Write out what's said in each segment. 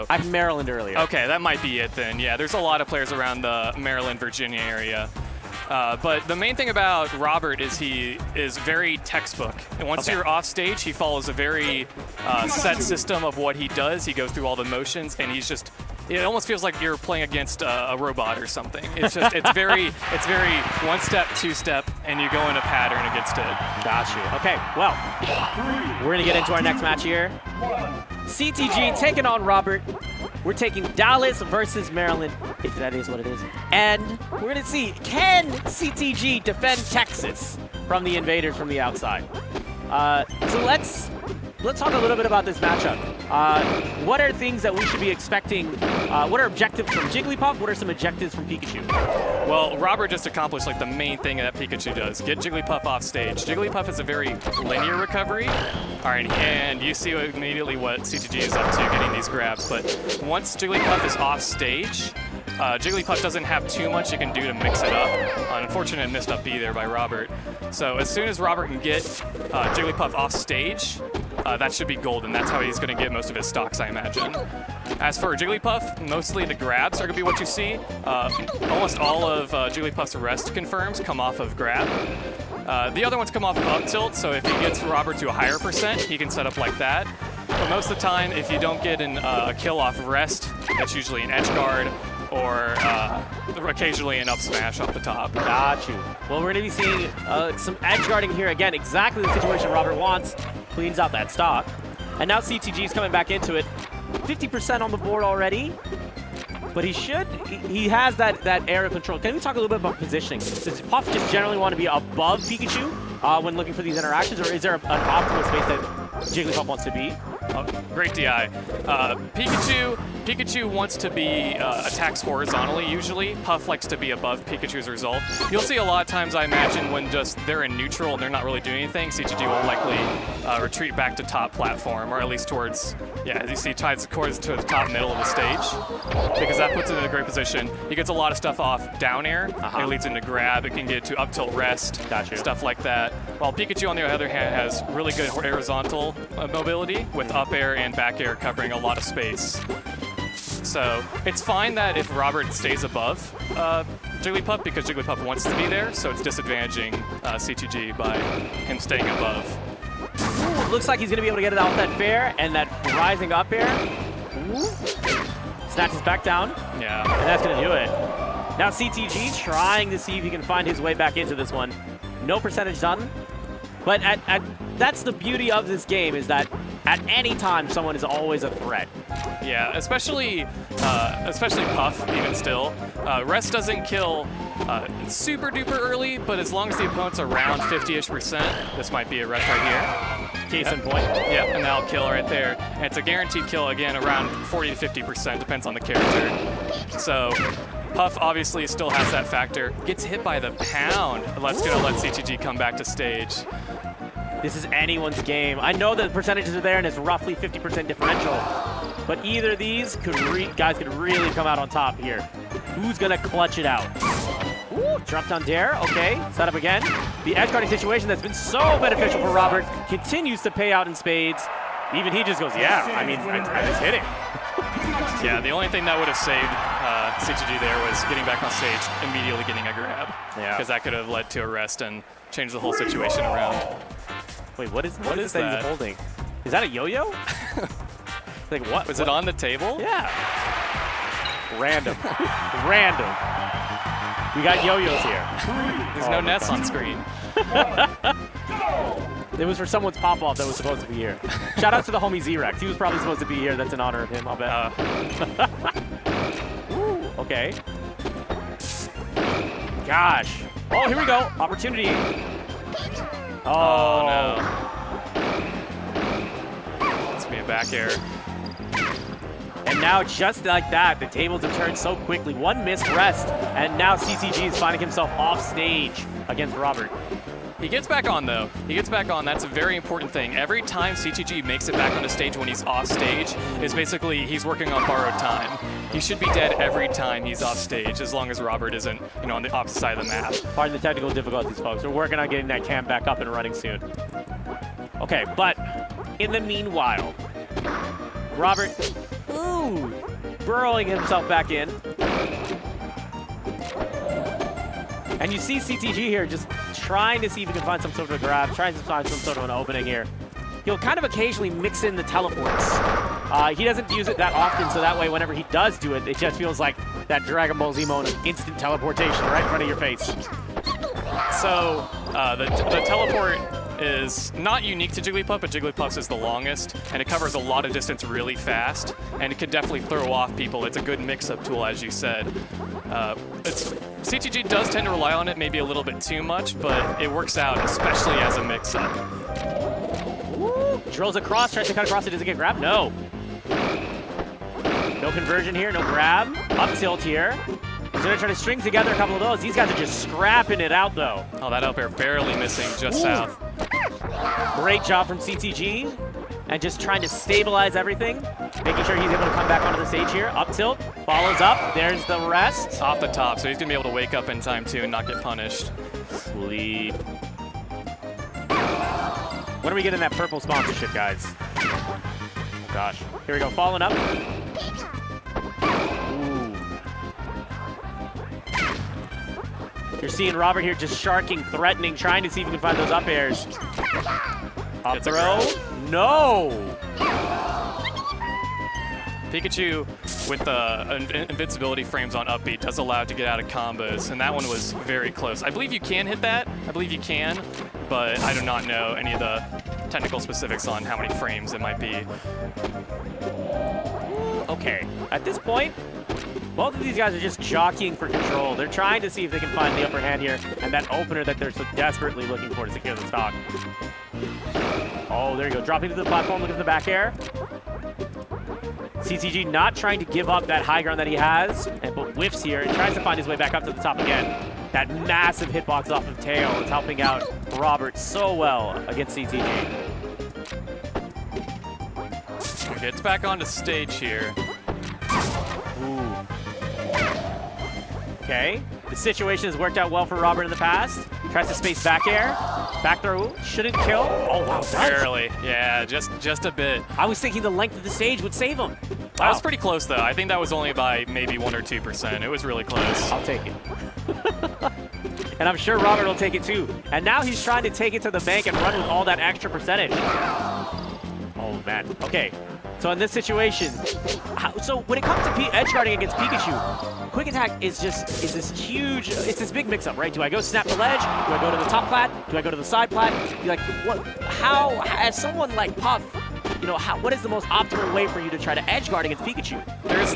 spoke? I'm Maryland earlier. Okay, that might be it then. Yeah, there's a lot of players around the Maryland, Virginia area. But the main thing about Robert is he is very textbook. And once you're off stage, he follows a very set system of what he does. He goes through all the motions, and he's just, it almost feels like you're playing against a robot or something. It's just, it's very one step, two step, and you go in a pattern against it. Got you. Okay, well, we're going to get into our next match here. CTG taking on Robert. We're taking Dallas versus Maryland, if that is what it is. And we're going to see, can CTG defend Texas from the invaders from the outside? So let's talk a little bit about this matchup. What are things that we should be expecting? What are objectives from Jigglypuff? What are some objectives from Pikachu? Well, Robert just accomplished like the main thing that Pikachu does, get Jigglypuff off stage. Jigglypuff is a very linear recovery. All right, and you see immediately what CTG is up to, getting these grabs. But once Jigglypuff is off stage, Jigglypuff doesn't have too much you can do to mix it up. An unfortunate missed up B there by Robert. So as soon as Robert can get Jigglypuff off stage, that should be golden. That's how he's going to get most of his stocks, I imagine. As for Jigglypuff, mostly the grabs are going to be what you see. Almost all of Jigglypuff's rest confirms come off of grab. The other ones come off of up tilt, so if he gets Robert to a higher percent, he can set up like that. But most of the time, if you don't get a kill off rest, that's usually an edge guard or occasionally an up smash off the top. Got you. Well, we're going to be seeing some edge guarding here again. Exactly the situation Robert wants. Cleans out that stock. And now CTG is coming back into it. 50% on the board already. But he has that area control. Can we talk a little bit about positioning? Does Puff just generally want to be above Pikachu when looking for these interactions, or is there an optimal space that Jigglypuff wants to be? Great DI. Pikachu wants to be attacks horizontally usually. Puff likes to be above Pikachu's result. You'll see a lot of times, I imagine, when just they're in neutral and they're not really doing anything, CTG will likely retreat back to top platform, or at least towards, as you see, towards to the top middle of the stage, because that puts it in a great position. He gets a lot of stuff off down air. It leads into grab. It can get to up tilt rest, stuff like that. While Pikachu, on the other hand, has really good horizontal mobility with up air and back air covering a lot of space. So it's fine that if Robert stays above Jigglypuff, because Jigglypuff wants to be there, so it's disadvantaging CTG by him staying above. Ooh, looks like he's going to be able to get it out that fair and that rising up air. Ooh. Snatches back down. Yeah. And that's going to do it. Now CTG trying to see if he can find his way back into this one. No percentage done. But that's the beauty of this game, is that at any time, someone is always a threat. Yeah, especially Puff, even still. Rest doesn't kill super duper early, but as long as the opponent's around 50-ish%, this might be a rest right here. Case in point. Yeah, and that'll kill right there. And it's a guaranteed kill, again, around 40 to 50%, depends on the character. So Puff obviously still has that factor. Gets hit by the pound. Let's let CTG come back to stage. This is anyone's game. I know that the percentages are there and it's roughly 50% differential, but either of these guys could really come out on top here. Who's gonna clutch it out? Ooh, drop down dare, okay, set up again. The edge guarding situation that's been so beneficial for Robert continues to pay out in spades. Even he just goes, yeah, I mean, I just hit it. Yeah, the only thing that would have saved CTG there was getting back on stage, immediately getting a grab. Yeah. Because that could have led to a rest and changed the whole situation around. Wait, what is that he's holding? Is that a yo-yo? Like what? Was it on the table? Yeah. Random. Random. We got yo-yos here. There's no nets on screen. It was for someone's pop-off that was supposed to be here. Shout out to the homie Z-Rex. He was probably supposed to be here. That's in honor of him, I'll bet. Ooh, okay. Gosh. Oh, here we go. Opportunity. Oh, no. It's going to be a back air. And now, just like that, the tables have turned so quickly. One missed rest, and now CTG is finding himself off stage against Robert. He gets back on, though. He gets back on. That's a very important thing. Every time CTG makes it back on the stage when he's off stage is basically he's working on borrowed time. He should be dead every time he's off stage, as long as Robert isn't, on the opposite side of the map. Pardon the technical difficulties, folks. We're working on getting that cam back up and running soon. Okay, but in the meanwhile, Robert, ooh, burrowing himself back in. And you see CTG here just trying to see if he can find some sort of a grab, trying to find some sort of an opening here. He'll kind of occasionally mix in the teleports. He doesn't use it that often, so that way whenever he does do it, it just feels like that Dragon Ball Z moment of instant teleportation right in front of your face. So the teleport is not unique to Jigglypuff, but Jigglypuff's is the longest, and it covers a lot of distance really fast, and it can definitely throw off people. It's a good mix-up tool, as you said. CTG does tend to rely on it maybe a little bit too much, but it works out, especially as a mix-up. Drills across, tries to cut across, it doesn't get grabbed. No. No conversion here, no grab. Up tilt here. He's gonna try to string together a couple of those. These guys are just scrapping it out though. Oh, that up air barely missing just south. Great job from CTG. And just trying to stabilize everything. Making sure he's able to come back onto the stage here. Up tilt, follows up. There's the rest. Off the top, so he's gonna be able to wake up in time too and not get punished. Sleep. When are we getting that purple sponsorship, guys? Oh gosh. Here we go, following up. Ooh. You're seeing Robert here just sharking, threatening, trying to see if he can find those up airs. Up throw. No! Pikachu with the invincibility frames on up B does allow it to get out of combos, and that one was very close. I believe you can hit that. I believe you can, but I do not know any of the technical specifics on how many frames it might be. Okay, at this point, both of these guys are just jockeying for control. They're trying to see if they can find the upper hand here and that opener that they're so desperately looking for to secure the stock. Oh, there you go. Dropping to the platform, looking for the back air. CTG not trying to give up that high ground that he has, but whiffs here and tries to find his way back up to the top again. That massive hitbox off of Tail is helping out Robert so well against CTG. Gets back onto stage here. Ooh. Okay, the situation has worked out well for Robert in the past. Tries to space back air. Back throw, shouldn't kill. Oh, wow. Barely. Yeah, just a bit. I was thinking the length of the stage would save him. Wow. That was pretty close, though. I think that was only by maybe 1 or 2%. It was really close. I'll take it. And I'm sure Robert will take it, too. And now he's trying to take it to the bank and run with all that extra percentage. Oh, man. Okay. So in this situation, so when it comes to edge guarding against Pikachu, quick attack is this huge, it's this big mix-up, right? Do I go snap the ledge? Do I go to the top plat? Do I go to the side plat? You're like, what? How, as someone like Puff, you know, what is the most optimal way for you to try to edge guard against Pikachu?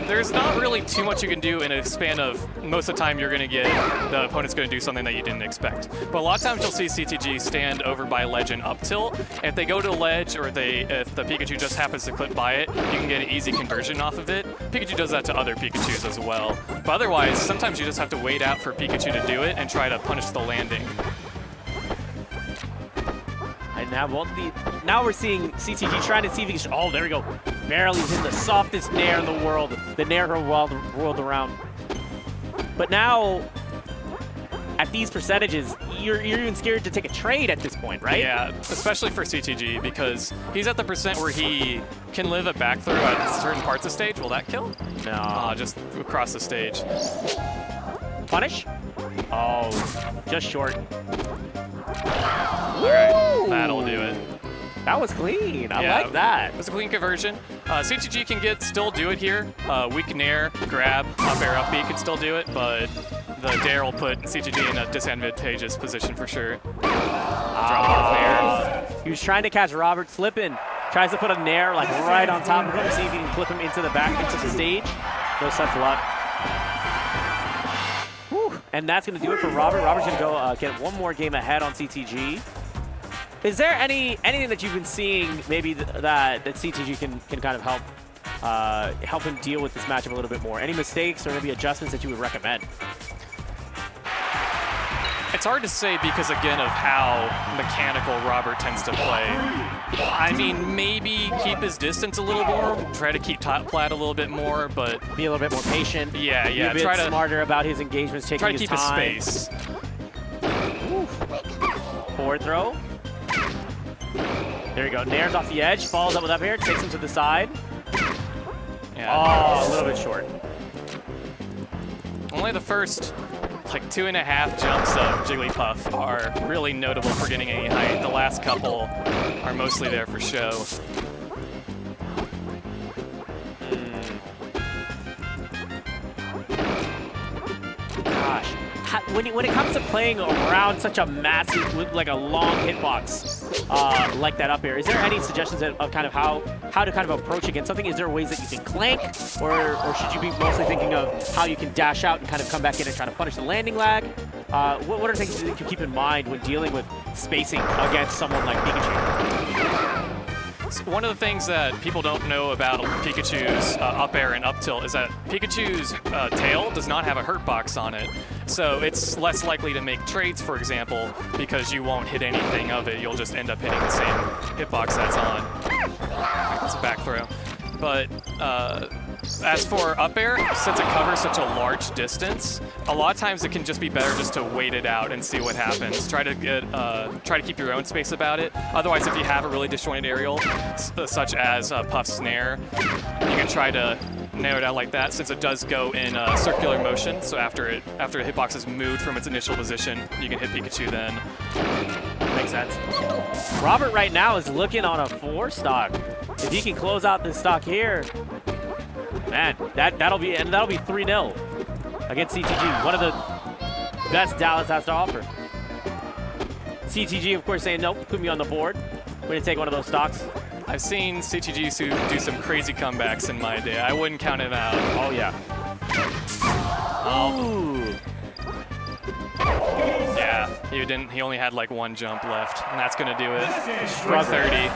There's not really too much you can do in a span of, most of the time you're going to get, the opponent's going to do something that you didn't expect. But a lot of times you'll see CTG stand over by ledge and up tilt. If they go to ledge or if the Pikachu just happens to clip by it, you can get an easy conversion off of it. Pikachu does that to other Pikachus as well. But otherwise, sometimes you just have to wait out for Pikachu to do it and try to punish the landing. And now we're seeing CTG trying to see if he can. Oh, there we go. Barely in the softest nair in the world. The nair her world around. But now, at these percentages, you're even scared to take a trade at this point, right? Yeah, especially for CTG, because he's at the percent where he can live a back throw at certain parts of stage. Will that kill? No. Just across the stage. Punish? Oh, just short. All right, that'll do it. That was clean. I Yeah, like that. It was a clean conversion. CTG can still do it here. Weak nair, grab, up air, up B can still do it, but the dare will put CTG in a disadvantageous position for sure. Drop off nair. He was trying to catch Robert slipping. Tries to put a nair like right on top of him, see if he can clip him into the back, into the stage. No such luck. Whew. And that's going to do it for Robert. Robert's going to go get one more game ahead on CTG. Is there anything that you've been seeing maybe that CTG can kind of help him deal with this matchup a little bit more? Any mistakes or maybe adjustments that you would recommend? It's hard to say because, again, of how mechanical Robert tends to play. I mean, maybe keep his distance a little more, try to keep top plat a little bit more, but... Be a little bit more patient. Yeah, Be a bit smarter about his engagements, taking his time. Try to keep his space. Forward throw. There you go. Nair's off the edge, follows up with up air, takes him to the side. Yeah. Oh, a little bit short. Only the first like 2.5 jumps of Jigglypuff are really notable for getting any height. The last couple are mostly there for show. Gosh, when it comes to playing around such a massive, with like a long hitbox like that up here, is there any suggestions of kind of how to kind of approach against something? Is there ways that you can clank, or should you be mostly thinking of how you can dash out and kind of come back in and try to punish the landing lag? What are things that you can keep in mind when dealing with spacing against someone like Pikachu? One of the things that people don't know about Pikachu's up air and up tilt is that Pikachu's tail does not have a hurt box on it. So it's less likely to make trades, for example, because you won't hit anything of it. You'll just end up hitting the same hitbox that's on. It's a back throw. But as for up air, since it covers such a large distance, a lot of times it can just be better just to wait it out and see what happens. Try to keep your own space about it. Otherwise, if you have a really disjointed aerial, such as Puff's snare, you can try to narrow it out like that, since it does go in circular motion. So after a hitbox is moved from its initial position, you can hit Pikachu then. Makes sense. Robert right now is looking on a 4 stock. If he can close out this stock here, man, that'll be 3-0 against CTG. One of the best Dallas has to offer. CTG, of course, saying nope, put me on the board. We're gonna take one of those stocks. I've seen CTG do some crazy comebacks in my day. I wouldn't count him out. Oh yeah. Oh. Yeah, he only had like 1 jump left, and that's gonna do it. For 30.